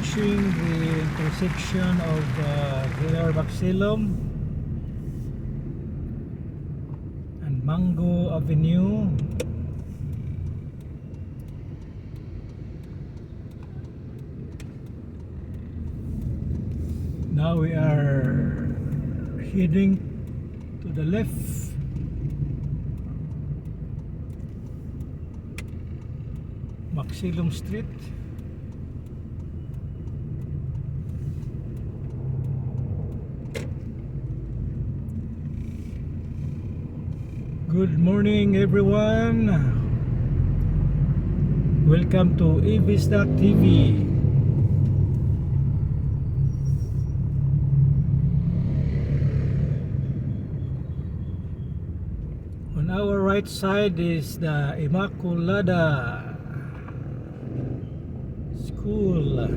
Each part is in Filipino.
approaching the intersection of Villar Maxilum and Mango Avenue. Now we are heading to the left. Maxilum Street. Good morning everyone. Welcome to Ibisdak TV. On our right side is the Immaculada School.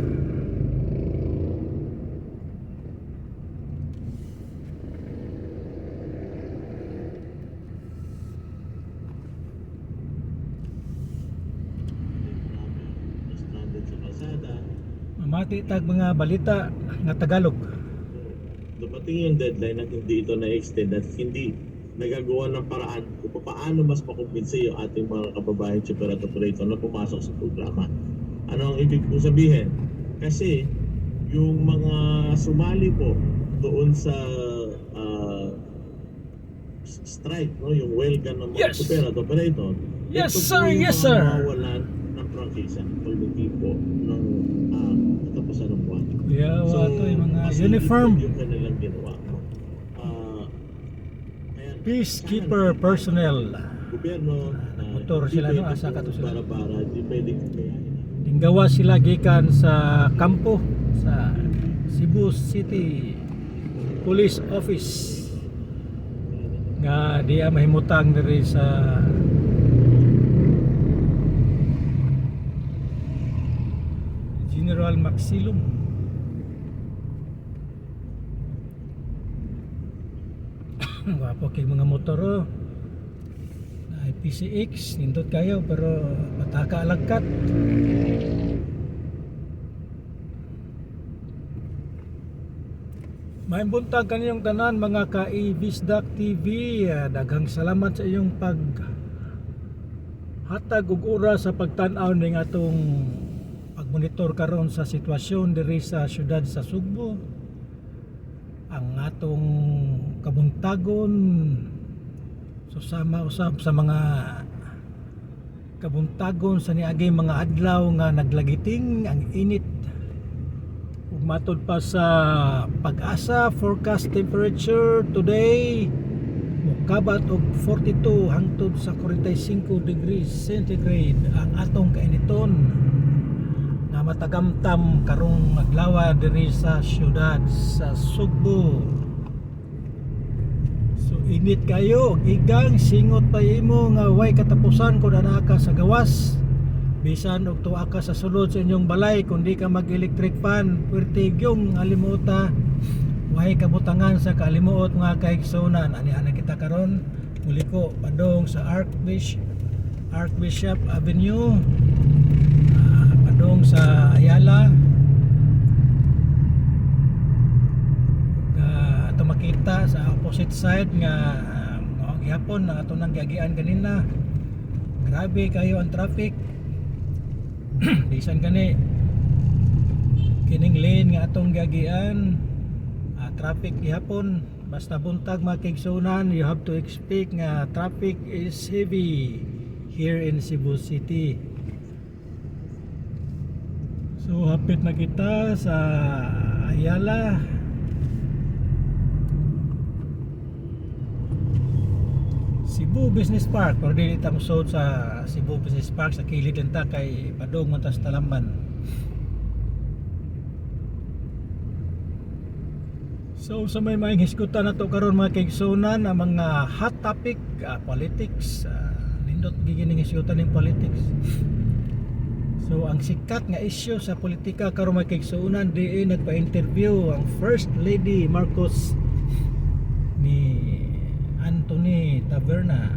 Mamati tag mga balita nga Tagalog. Dumating yung deadline at hindi ito na-extend at hindi nagagawa ng paraan kung paano mas makumbinsi yung ating mga kababayan super at operator na pumasok sa programa. Ano ang ibig kong sabihin? Kasi yung mga sumali po doon sa strike, no, yung welcome ng mga super at operator, Yes ito sir, po yung yes mga sir. mawawalan ng prangkisa pagdating po ng katapusan ng buwan. Yeah, wato yung mga mas uniform. yung kanilang ginawa. Peacekeeper personnel. Gobyerno na Motor sila, no? Asa ka to sila? Para di pwede kayahin. Tinggawa sila gikan sa kampo sa Cebu City Police Office nga diya mahimutang diri sa General Maxilum. Wapo kay mga motor oh. Na PCX nindot kayo pero mataka alagkat. May buntag kaniyong tanan mga ka-Ibisdak TV. Daghang salamat sa iyong hatag ug oras sa pagtan-aw ning atong pagmonitor karon sa sitwasyon diri sa syudad sa Sugbo. Ang atong kabuntagon susama usab sa mga kabuntagon sa niagay mga adlaw nga naglagiting ang init. Ug matud pa sa Pag-asa forecast temperature today mokabat og 42 hangtod sa 45 degrees centigrade ang atong kainiton na matagamtam karong adlaw diri sa syudad sa Sugbo. So init kayo, igang singot pa imo nga way katapusan kun ana ka sa gawas. Bisan og tuwa ka sa sulod sa inyong balay kundi ka mag-electric fan, puwerte gyung alimuta way kabutangan sa kalimuot nga kaigsunan. Ani-ana kita karon muli ko padong sa Archbishop Avenue, padong sa Ayala. Ato makita sa opposite side nga gihapon na ato nang giagian kanina. Grabe kayo ang traffic. Bisan kani kining lane nga atong giagian, traffic gihapon. Basta buntag makigsunan, you have to expect nga traffic is heavy here in Cebu City. So hapit na kita sa Ayala. Cebu Business Park, pero dili ta musod sa Cebu Business Park, sa kilid lang ta kay padong man ta sa Talamban. So sa may maing hisgutan na to karon mga kaigsunan ang mga hot topic, politics, nindot gigining hisgutan ning politics. So ang sikat nga issue sa politika karon mga kaigsunan di nagpa-interview ang First Lady Marcos ni Anthony Taberna.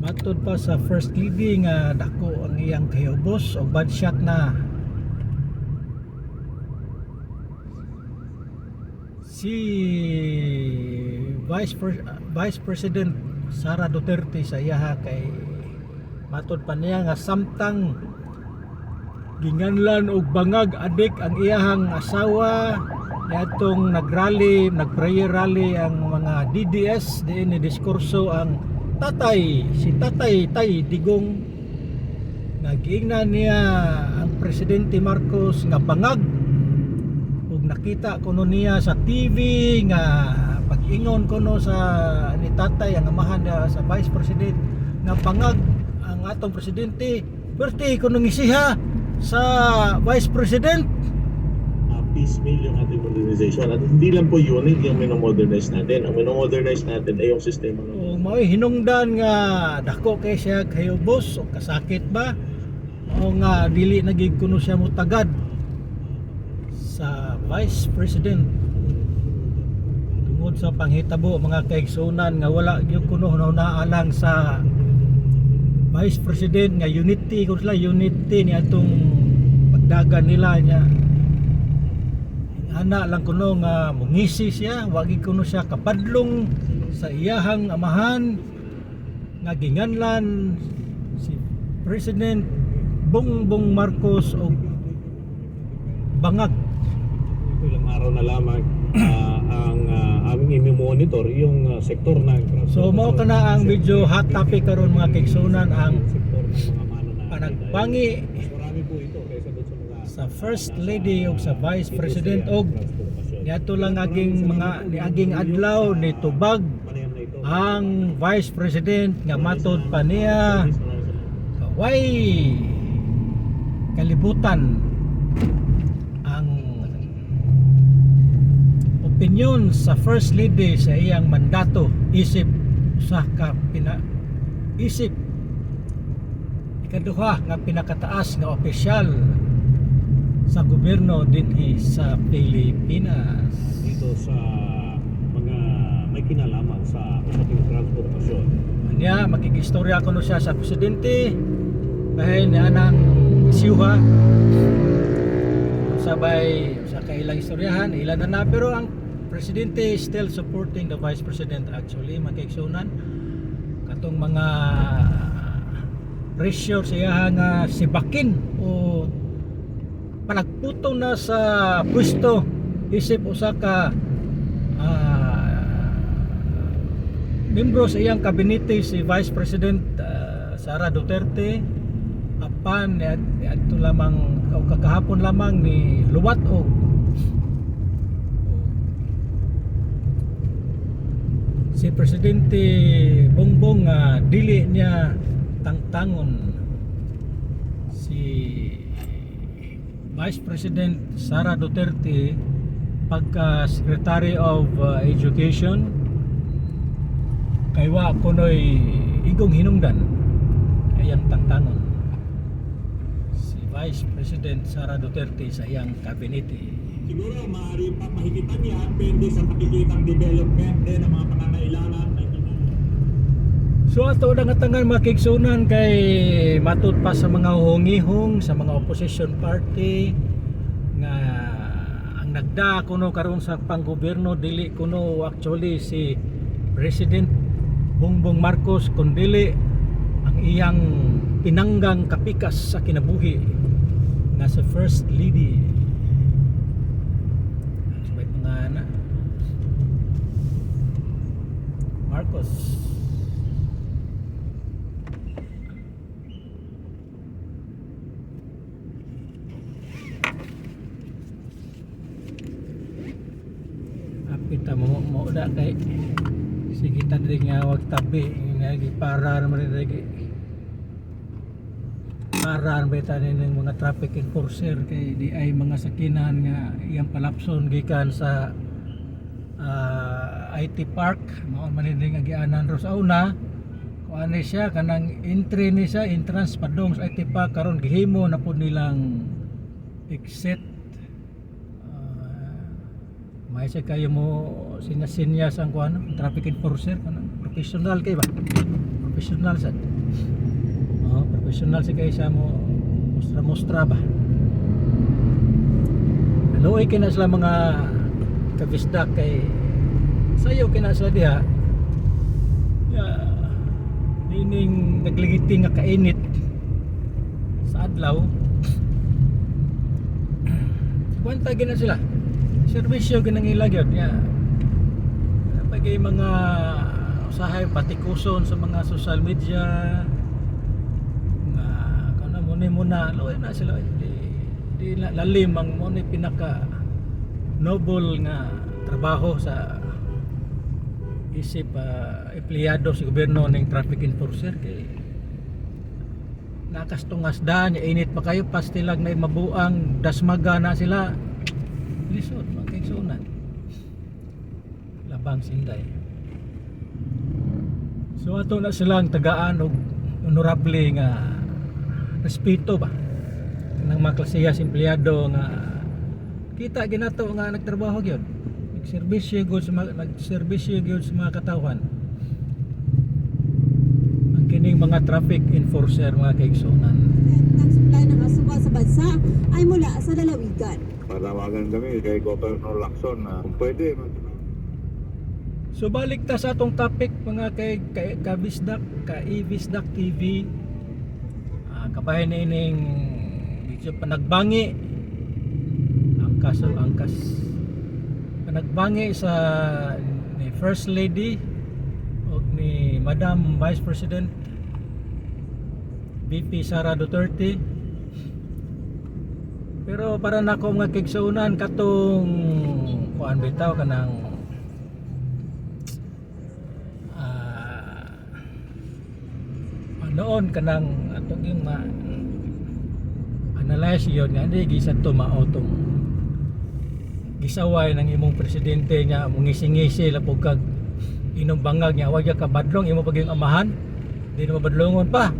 Matod pa sa first lady nga dako ang iyang kahubos o bad shot na. Si Vice President Sara Duterte sa iyaha kay matod pa niya nga samtang ginganlan og bangag adik ang iyahang asawa niadtong nag-prayer rally ang mga DDS diin ni diskurso ang si Tatay Tay Digong. Nag-ingnan niya ang Presidente Marcos nga bangag ug nakita kuno niya sa TV nga pag-ingon kuno sa ni Tatay ang amahan sa Vice President nga bangag ang atong presidente birthday kuno ngisiha sa Vice President. Piecemeal yung ating modernization. At hindi lang po unit yung minomodernize natin. Ang minomodernize natin ay yung sistema O mao'y hinungdan nga dako kay siya kahubos o kasakit ba o nga dili nagig kuno siya mutagad sa Vice President tungod sa panghitabo mga kaigsunan nga wala gyud kuno naalang sa Vice President nga unity kung sila unity ni atong pagdagan nila niya ana lang kuno nga mungisi siya wagi kuno siya kapadlong sa iyahang amahan nga ginganlan si President Bongbong Marcos og bangag. Ilang araw na lamang ang aming i-monitor yung sektor ng So mao kana ang medyo hot topic karon mga kaigsunan ang sektor ng mga manananggal. panagbangi Mas marami po ito kaysa doon sa mga sa First Lady o sa Vice President og niadto lang aging adlaw ni tubag panayam na ito. ang Vice President nga matod pa niya way kalibutan ang opinion sa First Lady sa iyang mandato isip ikaduha nga pinakataas nga opisyal sa gobyerno dinhi sa Pilipinas. Dito sa mga may kinalaman sa usaping transportasyon. Niya makikistorya kuno siya sa presidente bahay niya nang siyuha sabay sa kailang istoryahan ilan na pero ang presidente is still supporting the vice president actually makiksunan katong mga pressure siya nga sibakin o panagputo na sa pwesto isip usa ka membro sa iyang kabinete si Vice President Sara Duterte apan adto lamang kakahapon lamang ni luwat og si Presidente Bongbong dili niya tangtangon si Vice President Sara Duterte pagka Secretary of Education kay wa kunoy igong hinungdan ayang tangtangon si Vice President Sara Duterte sa iyang kabinete. Siguro maaari pa mahigitan niya depende sa makikitang development din ng mga pangangailangan ng So ato na nga tangan makigsunan kay matud pa sa mga hungihong sa mga opposition party nga ang nagda kuno karon sa panggobyerno dili kuno actually si President Bongbong Marcos kundi ang iyang pinanggang kapikas sa kinabuhi nga sa First Lady. May pangana Marcos. Kita mo da kay sige ta diri nga wag tabi lagi para naman lagi para beta ning mga traffic enforcer kay di ay mga sakinan nga iyang palapson gikan sa IT Park mao man ning agianan ro sa una kuan ni siya kanang entry ni siya entrance padong sa IT Park karon gihimo na pud nilang exit. May siya kayo mo sinyas ang kuan traffic enforcer kanang professional kay ba professional sad Professional si kaysa mo mustra ba. Luoy kina sila mga kabisdak kay sayo kina sila diha. Dining nagligiting nga kainit sa adlaw. Kwanta gina sila. Serbisyo ginang ilagyod nya. Pagay mga usahay patikuson sa mga social media nga kana muna luoy na sila di lalim ang mo ni pinaka noble nga trabaho sa isip empleyado sa gobyerno ng traffic enforcer kay nakastungas da nya init pa kayo pastilag na mabuang dasmaga na sila lisod makigsunan labang sinday. So ato na silang tagaan og honorable nga respeto ba ng mga klasehas empleyado nga kita ginato nga nagtrabaho gyud nagserbisyo gyud sa mga katawan ang kining mga traffic enforcer mga kaigsunan. Ang supply ng asukal sa bansa ay mula sa lalawigan. Panawagan kami kay Governor Lacson na kung pwede. So balik ta sa atong topic mga kay Kabisdak, Ibisdak TV. Kabahin na ining medyo panagbangi ang panagbangi sa ni First Lady o ni Madam Vice President VP Sara Duterte. Pero para nako mga kigsunan katong kuan bitaw kanang noon kanang atong yung analyze yun nga hindi gisa to maotong gisaway ng imong presidente niya mungisi-ngisi lapog kag inom bangag niya wag ka badlong imo pag yung amahan di na mabadlongon pa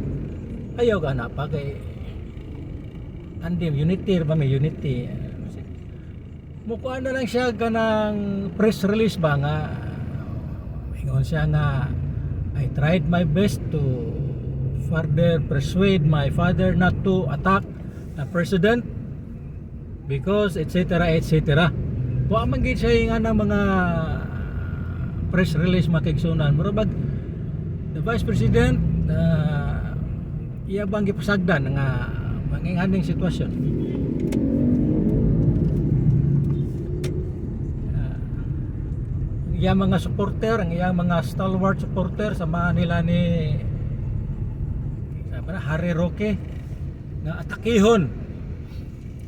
ayaw ka na pa kay andim unity ba may unity mukuha na lang siya kanang press release ba nga ingon siya nga I tried my best to further persuade my father not to attack the president because etc etc. Wa man gid siya nga ng mga press release makigsunan murag the vice president iya bang gipasagdan nga manginganing sitwasyon. Iya mga supporter ang iyang mga stalwart supporter sa nila ni Harry Roque nga atakihon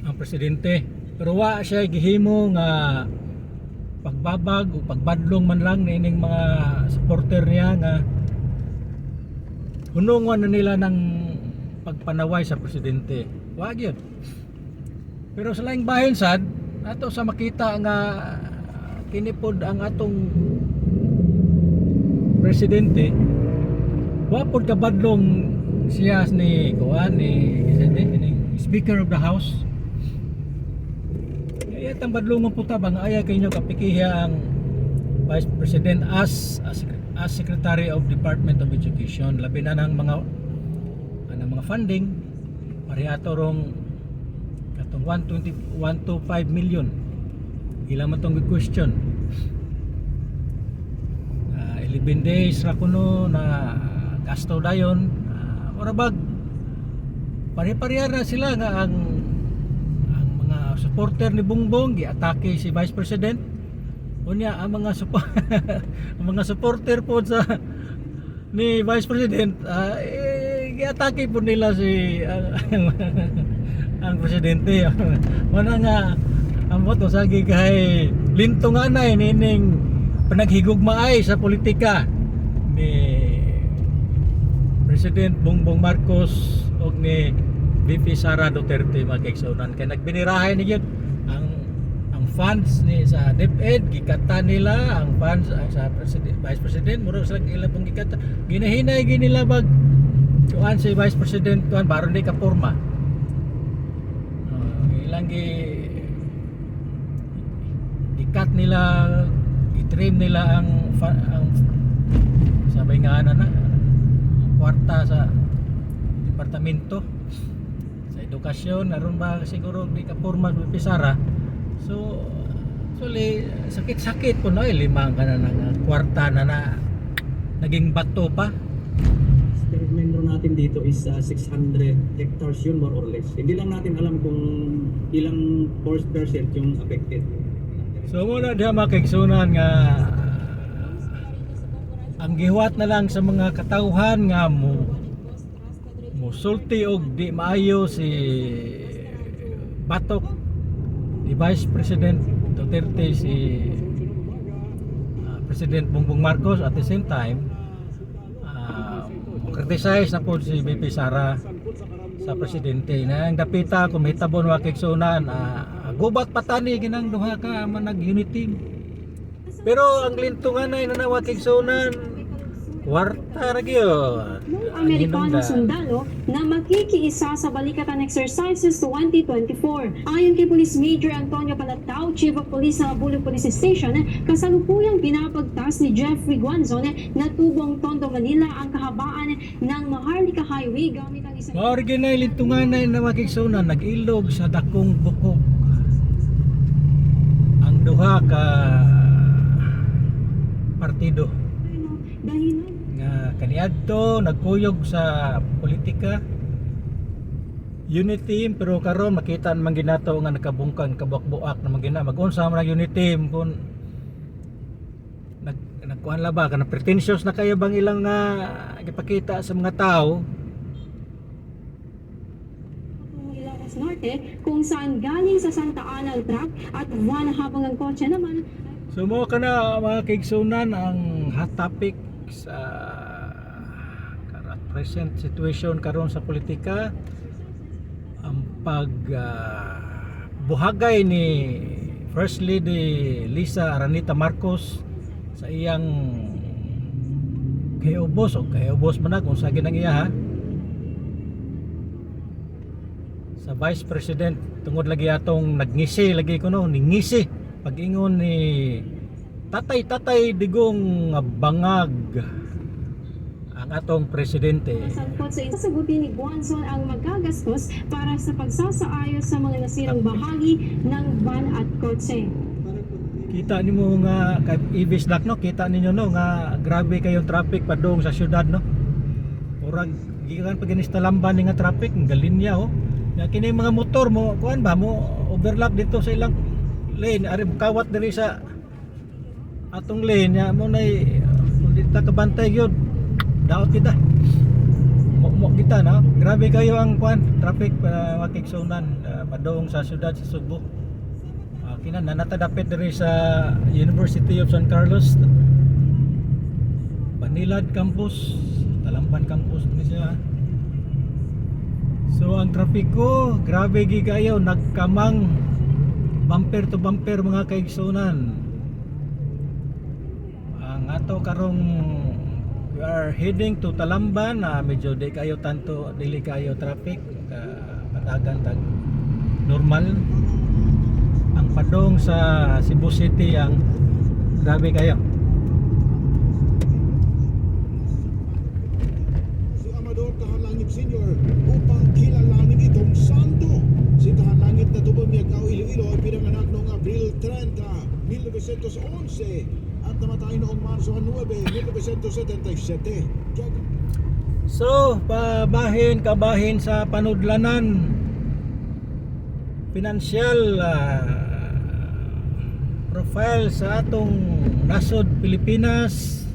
ang presidente pero wa siya gihimo nga pagbabag o pagbadlong man lang nining mga supporter niya nga hunungan na nila ng pagpanaway sa presidente wa gyud. Pero sa laing bahin sad ato sa makita nga kinipod ang atong presidente wa pod kabadlong siya ni Kuan ni Speaker of the House. Kaya tang badlongon puta bang aya kayo kapikiha ang Vice President as Secretary of Department of Education labi na ng mga funding pariato rong katong 125 million ila man tong question 11 days ra kuno na gasto dayon orabag pare-pareha na sila nga ang mga supporter ni Bongbong giatake si Vice President unya ang mga ang mga supporter po sa ni Vice President giatake po nila si ang presidente mana nga ang boto sagi kay linto nga na nining panaghigugmaay sa politika ni President Bongbong Marcos o ni VP Sara Duterte magkaigsunan kay nagbinirahay ni yun ang funds ni sa DepEd gikata nila ang funds sa Vice President muro sa ilang pong gikata ginahinay ginila bag tuan si Vice President tuan baron di kaporma ilang gikat nila i-trim nila ang sabay nga na kwarta sa departamento sa edukasyon aron ba siguro di ka porma Sara. So actually sakit-sakit po no limang ka na ng kwarta na naging bato pa. State membro natin dito is 600 hectares yun more or less. Hindi lang natin alam kung ilang percent yung affected. So muna diha makigsunan nga ang gihuwat na lang sa mga katawhan nga musulti og di maayo si Batok di Vice President Duterte si President Bongbong Marcos at the same time criticize na po si BP Sara sa presidente na ang dapita kung mitabon wa kigsunan gubat patani ginang duha ka man nag-unit team. Pero ang lintungan ay nanawa kigsunan kwarta ra gyud. Ng Amerikanong sundalo na makikiisa sa Balikatan Exercises 2024. Ayon kay Police Major Antonio Palatao, Chief of Police sa Bulog Police Station, kasalukuyang pinapagtas ni Jeffrey Guanzon na tubong Tondo, Manila ang kahabaan ng Maharlika Highway gamit ang isang... Maoriginal lintungan ay nanawa kigsunan nag-ilog sa dakong bukog. Ang duha ka partido dahilan nga kaniadto nagkuyog sa politika unit team pero karon makita man ginato nga nakabungkang kabakbuak na magina mag-unsa man ang unit team kun nagkuan la ba kana pretentious na kayo bang ilang gipakita sa mga tao Ilocos Norte kung saan galing sa Santa Ana ang truck at van habang ang kotse naman so mo kana mga kaigsunan ang hot topic sa present situation karon sa politika ang buhagay ni First Lady Lisa Araneta Marcos sa iyang kayubos man na kung sa ginang iya ha sa Vice President tungod lagi atong nagngisi lagi ko no ningisi pag-ingon ni tatay digong bangag ang atong presidente. Sangkot sa isasagutin ni Guanzon ang magagastos para sa pagsasaayos sa mga nasirang bahagi ng van at kotse. Kita nimo nga kay Ibis Dak no, kita ninyo no nga grabe kayo traffic padung sa syudad no. Murag gikan pag inistalamban ni nga traffic ng galinya oh. Nga kini mga motor mo kuan ba mo overlap dito sa ilang lane ari kawat diri sa atong lane nya mo nay kung di ta kabantay gyud daot kita mo kita no grabe kayo ang kuan traffic para makigsunan padung sa syudad sa Subo kinan natadapit diri sa University of San Carlos Banilad campus Talamban campus ni siya so ang trapiko grabe gi kayo nagkamang bumper to bumper mga kaigsunan ato karong we are heading to Talamban medyo di kayo tanto dili kayo traffic katagan tag normal ang padong sa Cebu City ang grabe kayo si Amador Kahalangit Sr. upang kilalanin itong santo si Kahalangit na tubong Miagao Iloilo ay pinanganak noong Abril 30, 1911 at namatay noong Marso 9, 1977. so kabahin sa panudlanan financial profile sa atong nasod Pilipinas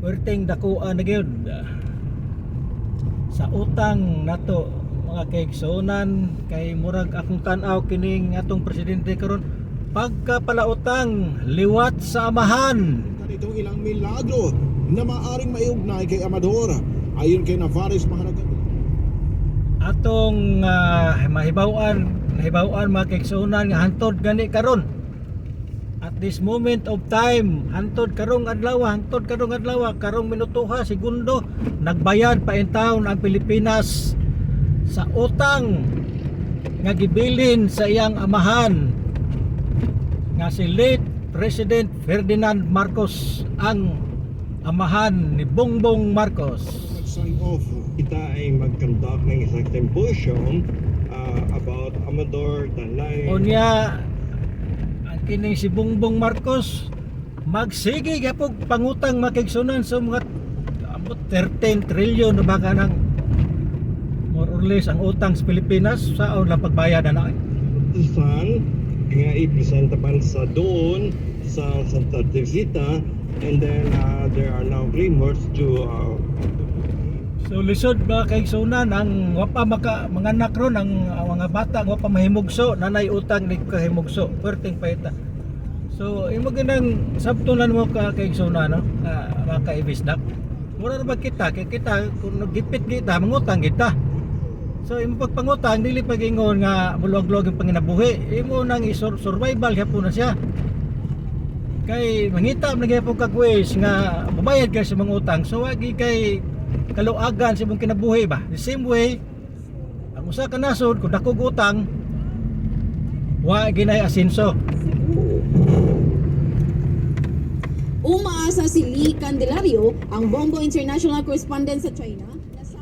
werteng dakuan na gyud sa utang nato mga kaigsunan kay murag akong tan-aw kining atong presidente karon pagkapalautang liwat sa amahan Ganitong ilang milagro na maaring maiugnay kay Amador ayon kay Navares Maharagan. atong nahibawan mga kaigsunan nga hantod gani karon at this moment of time hantod karong adlaw karong minutuha segundo nagbayad pa in taon ang Pilipinas sa utang nga gibilin sa iyang amahan nga si late President Ferdinand Marcos ang amahan ni Bongbong Marcos. Mag-sign off. Kita ay mag-conduct ng isang symposium about Amador Tanay. Unya ang kining si Bongbong Marcos magsige gapog pangutang makigsunan sa mga abot 13 trilyon na baka ng more or less ang utang sa Pilipinas sa lang pagbayad na San nga ipresentaban sa doon sa Santa Teresita, and then there are now rumors to so lisod ba kay sunan ang wapa mga anak ron ang mga bata wapa mahimugso nanay utang ni kahimugso perting paita. So imo ginang sabtunan mo ka kay sunan no maka ibisdak. Mura ba kita kay kita kung nagipit kita mangutang kita. So imo pagpangutang dili pagingon nga bulwag-log ang panginabuhi. Imo nang survival gyapon na siya. Kay mangita man gyapon kag ways nga mabayad ka sa mga utang. So wagi kay kaluagan sa imong kinabuhi ba. The same way ang usa ka nasod kung dakog utang wa ginay asenso. Umaasa si Lee Candelario, ang Bombo International Correspondent sa China.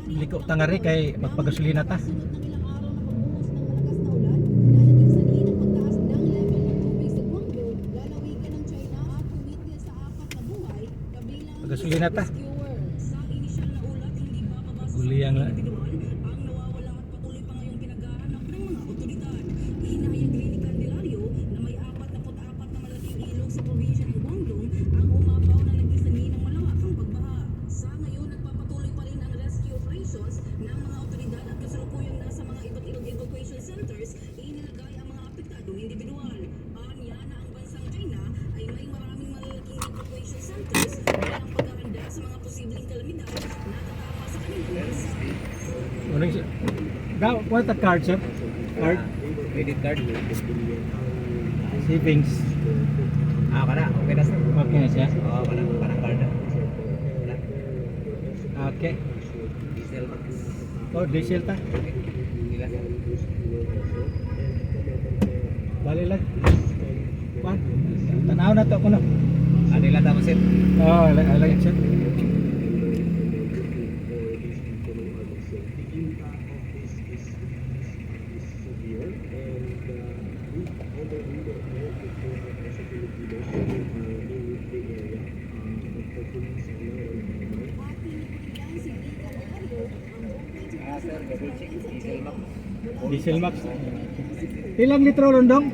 Liko tangari kay magpagasolina ta. Sunod ng ilang araw na pagbuhos ng malakas na ulan, darating sa diin ang pagtaas ng level ng tubig sa Guangzhou, lalawigan ng China at tumitil sa 4 na buhay, kabilang ang Pagasolina ta. rescuer. Sa inisyal na ulat, hindi bababa sa Guliyang la. individual ang nawawala at patuloy pa ngayong pinaghahanap ng mga otoridad. Hinahayag rin ni Candelario na may 44 na malaking ilog sa probinsya ng Guangdong ang umapaw na nagdisanhi ng malawakang pagbaha. Sa ngayon, nagpapatuloy pa rin ang rescue operations ng mga otoridad at kasalukuyang nasa mga iba't ibang evacuation centers inilagay ang mga apektadong individual. Anya na ang bansang China ay may maraming malalaking evacuation centers bilang paghahanda sa mga posibleng kalamidad na tatama sa kanilang bansa. Unang what a card sir? Card? Credit card. Savings. Kana, okay na sir. Okay na siya? Parang card na. Okay. Diesel max. Oh, diesel ta. Bali lang. Kwan. Tanaw na to ko no. Nila tama sir. Oh, I like it. Diesel max. Ilang litro rondong?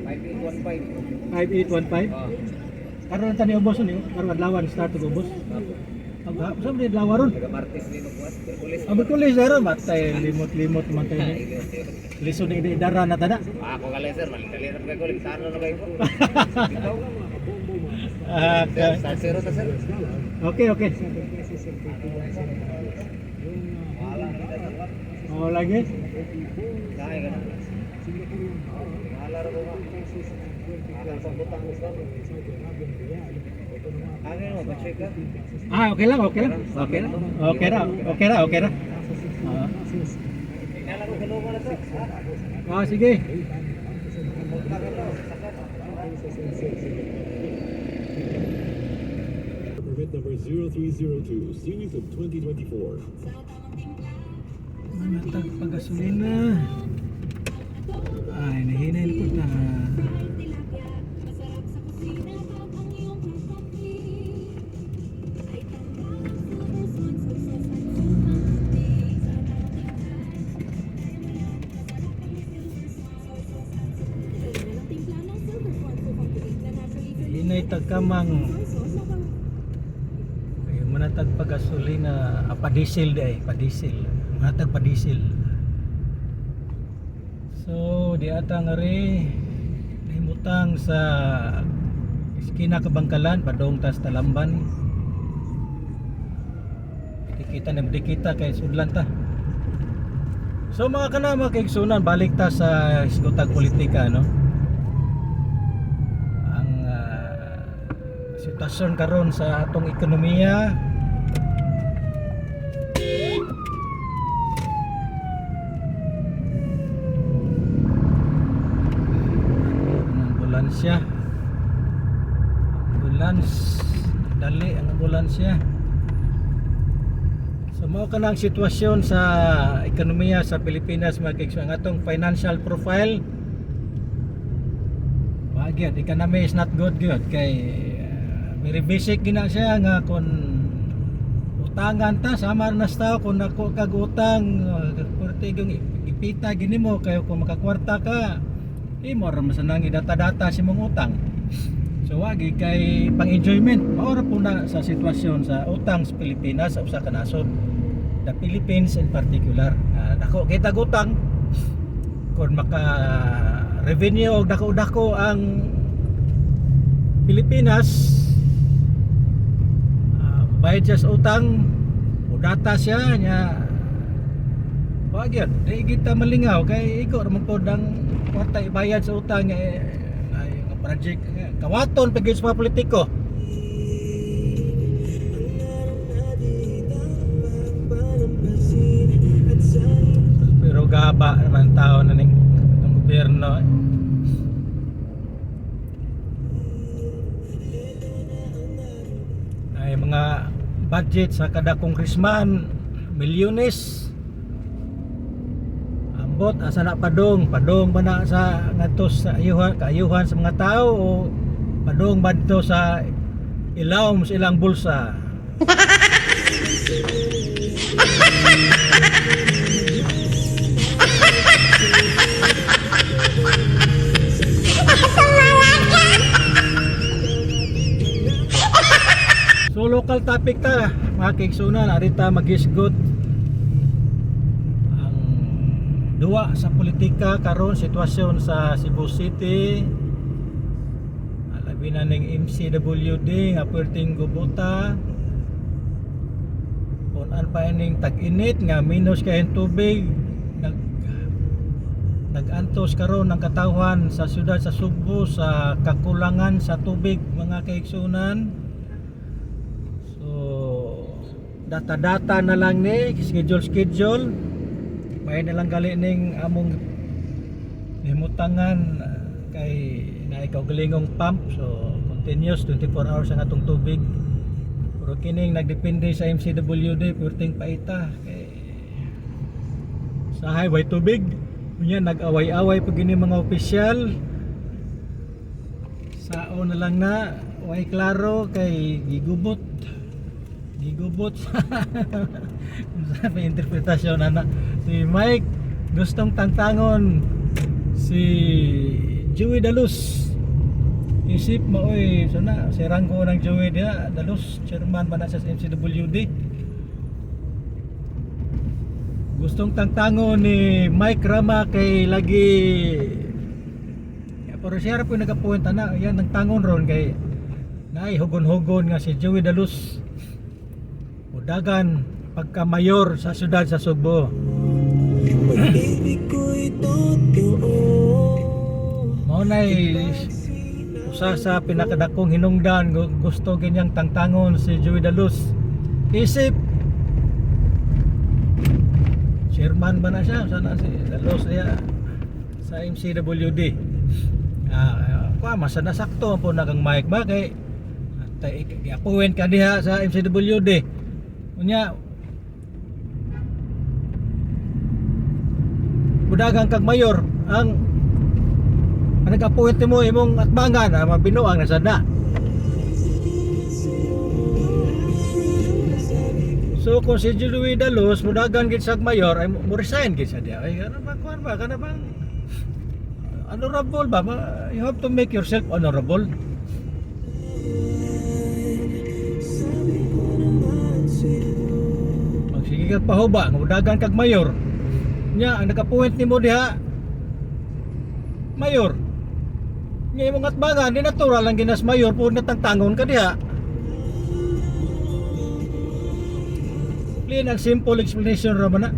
5815. 5815. Karon tani ubos ni, karon adlaw start to ubos. Aba, sa mga adlaw ron. Taga Martes din kuwas. Berkulis. Abi kulis ron matay limot-limot man tayo. Lisod ni idara na tada. Ako kalay sir, malili ra kay kulis. Saan na kayo? Start zero ta sir. Okay, okay. Oh, lagi. Kaya ka na. Wala ra ko. Akan pagutang mo sa. Ano mo, pa-check ka? Ah, okay lang, okay lang. Okay na. Okay na, okay na, okay na. Kailan ko ganoon na sir? Ah, sige. Permit number 0302, series of 2024. Manatag pagasolina. Ay, nahinay po na. Hinay tagkamang. Ay, manatag pagasolina. Pa-diesel day, pa-diesel. Manatag pa-diesel. So, di ata nga rin nahimutang sa iskina Kabangkalan, padong tas Talamban. Dikita na dikita kay sudlan ta. So mga kanama kay sunan balik ta sa isgotag politika no. Ang sitwasyon karon sa atong ekonomiya ambulansya ambulans dali ang ambulansya. So mao ka ng sitwasyon sa ekonomiya sa Pilipinas, mga kaigsoon. Ang atong financial profile, bagyan economy is not good kay very basic gina siya nga kun utangan ta sama na sa tao kung nako kag utang portigong ipita gini mo kayo kung makakwarta ka imo ra masanang data-data si mong utang. So wagi kay pang enjoyment maura po na sa sitwasyon sa utang sa Pilipinas sa usa ka nasod, the Philippines in particular. Dako kita utang kung maka revenue og dako-dako ang Pilipinas, bayad siya sa utang o data siya nya wag yan, di kita malingaw kay ikaw naman po ang kwarta ibayad sa utang nga project kawaton pag sa mga politiko. Pero gaba naman tao na ning itong gobyerno ay mga budget sa kada congressman milyones. Ambot asa na padong ba na sa ngadto sa kaayuhan sa mga tao o padong ba dito sa ilawom sa ilang bulsa. So local topic ta mga kaigsunan, arita magisgot ang duwa sa politika karon sitwasyon sa Cebu City. Alabi na ning MCWD nga perting gubuta. Punan pa ning tag-init nga minus kayong tubig. Nag-antos karon ng katawan sa siyudad sa Cebu sa kakulangan sa tubig mga kaigsunan. Data-data na lang ni schedule may na lang gali ning among himutangan kay na ikaw galingong pump, so continuous 24 hours ang atong tubig. Pero kining nagdepende sa MCWD perting paita kay sa highway tubig unya nag-away-away pag ini mga opisyal sao na lang na way klaro kay gigubot sa interpretasyon na si Mike gustong tangtangon si Joey Dalus. Isip mo so na si ranggo ng Joey dia Dalus, chairman ba na sa MCWD. Gustong tangtangon ni Mike Rama kay lagi pero siya po nagapunt na yan ng tangon ron kay naay hugon-hugon nga si Joey Dalus dagan pagka mayor sa siyudad sa Cebu. Mao nay usa sa pinakadakong hinungdan gusto ganyang tangtangon si Joey Dalus. Isip chairman ba na siya sana si Dalus niya sa MCWD. Mas nasakto po na kang Mike ba kay i-appoint ka diha sa MCWD. Unya budagang kag mayor ang nag-appoint mo imong atbangan mabinuang na sada. So kung si Joey Dalus budagan gid sa mayor ay mo resign gid sa dia. Ay ano ba kuan ba kana bang honorable ba? You have to make yourself honorable. Sige kag pahuba nga dagan kag mayor nya ang naka-point nimo diha mayor nya imong atbangan di natural lang ginas mayor pud natangtangon ka diha. Plain ang simple explanation ra man na.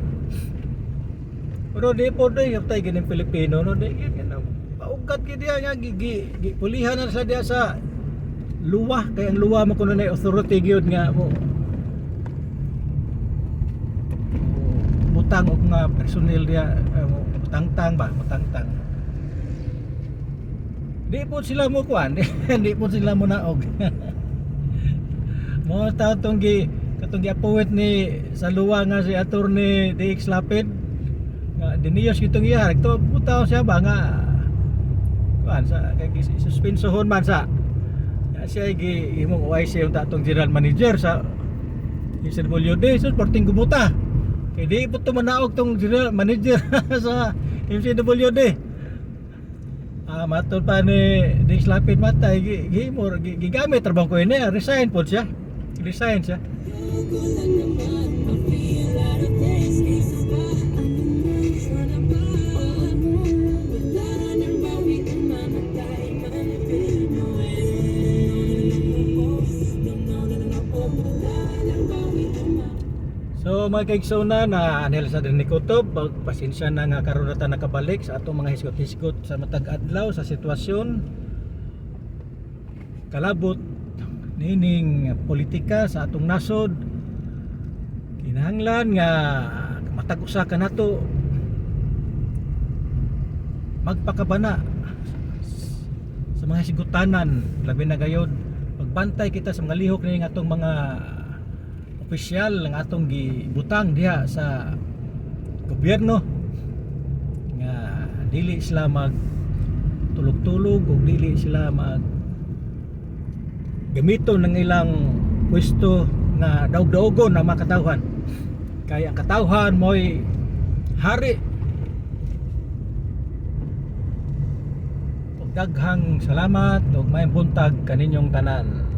Pero di po doy tay gining Pilipino no di paugat gid diha nga gipulihan na sa diha sa luwa kay ang luwa mo kuno na authority gyud nga mo utang og nga personel dia utang-tang ba utang-tang. Di po sila mo kuan di po sila mo naog. Mo ta katong giappoint ni sa luwa nga si Attorney DX Lapid nga diniyos kitong iya to puta siya ba nga kuan sa kay suspensohon man sa siya imong OIC yung tatong general manager sa MCWD so porting gumuta kay di po manaog tong general manager sa MCWD matod pa ni DX Lapid matay gigamit trabang ko ini resign po siya So mga kaigsoona na anhel sa din ni Kutob, pasensya na nga karon na ta nakabalik sa atong mga hisgot-hisgot sa matag adlaw sa sitwasyon kalabot nining politika sa atong nasod. Kinahanglan nga matag usa ka nato magpakabana sa mga hisgotanan, labi na gayod magbantay kita sa mga lihok ni atong mga opisyal ng atong gibutang diha sa gobyerno nga dili sila mag tulog-tulog o dili sila mag gamiton ng ilang pwesto na daog-daogon ang mga katawhan kaya ang katawhan mo'y hari. Daghang salamat ug may buntag kaninyong tanan.